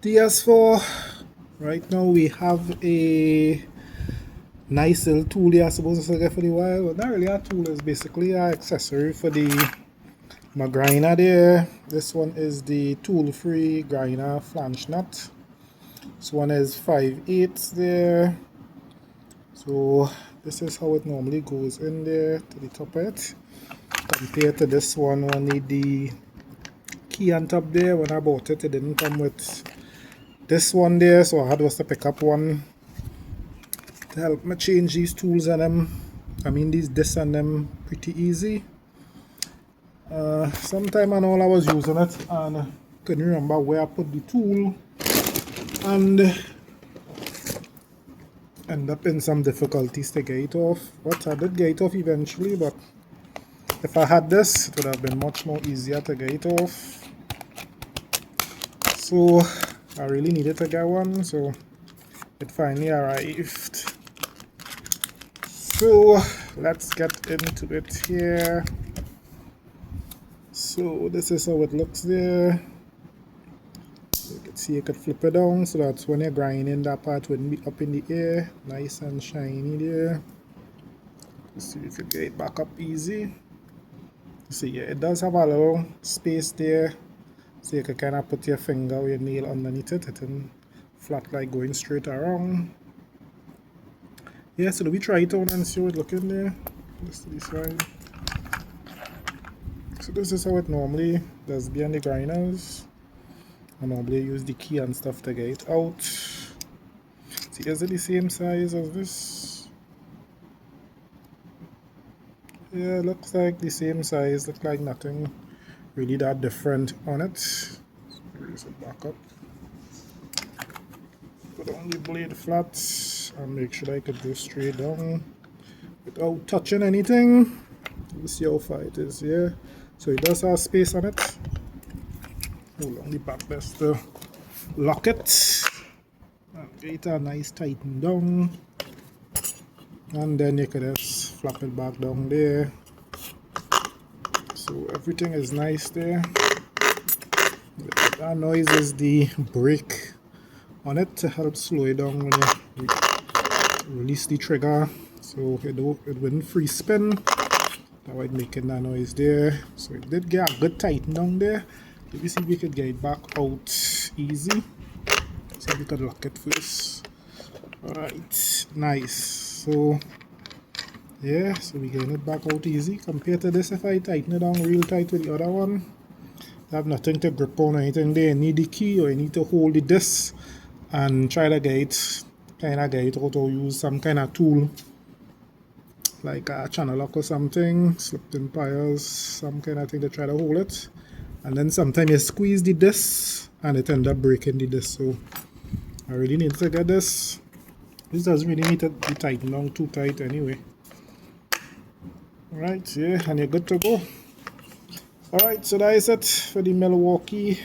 TS4. Right now we have a nice little tool here, I suppose to get for the while. Well, not really a tool, it's basically an accessory for my grinder there. This one is the tool-free grinder flange nut. This one is 5/8 there. So this is how it normally goes in there to the top of it. Compared to this one, I need the key on top there. When I bought it, it didn't come with this one there, so I had to pick up one to help me change these tools and them. I mean this and them pretty easy. Sometime I know I was using it and couldn't remember where I put the tool and end up in some difficulties to get it off. But I did get it off eventually, but if I had this, it would have been much more easier to get it off. So I really needed to get one, so it finally arrived. So let's get into it here. So this is how it looks there. You can see you could flip it down, so that's when you're grinding, that part wouldn't be up in the air. Nice and shiny there. Let's see if you could get it back up easy. See, yeah, it does have a little space there, so you can kind of put your finger or your nail underneath it. It isn't flat like going straight around. Yeah, so we try it on and see how it looking there. Just to this side. So this is how it normally does be on the grinders. I normally use the key and stuff to get it out. See, is it the same size as this? Yeah, looks like the same size. Looks like nothing really that different on it. So raise it back up. Put on the blade flat and make sure I could go straight down without touching anything. Let's see how far it is here. So it does have space on it. Hold on the back best to lock it and get a nice tighten down, and then you can just flap it back down there. So everything is nice there. That noise is the brake on it to help slow it down when you release the trigger, so it wouldn't free spin. That would make that noise there. So it did get a good tighten down there. Let me see if we could get it back out easy. See if we could lock it first. Alright, nice. So yeah, so we getting it back out easy. Compared to this, if I tighten it down real tight with the other one, I have nothing to grip on or anything there. You need the key or you need to hold the disc and try to get it out, or use some kind of tool like a channel lock or something, slipped in pliers, some kind of thing to try to hold it. And then sometimes you squeeze the disc and it ends up breaking the disc. So I really need to get this. This doesn't really need to be tightened down too tight anyway. Alright, yeah, and you're good to go. Alright, so that is it for the Milwaukee.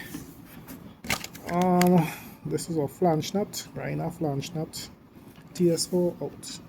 This is a flange nut, grinder flange nut. TS4 out.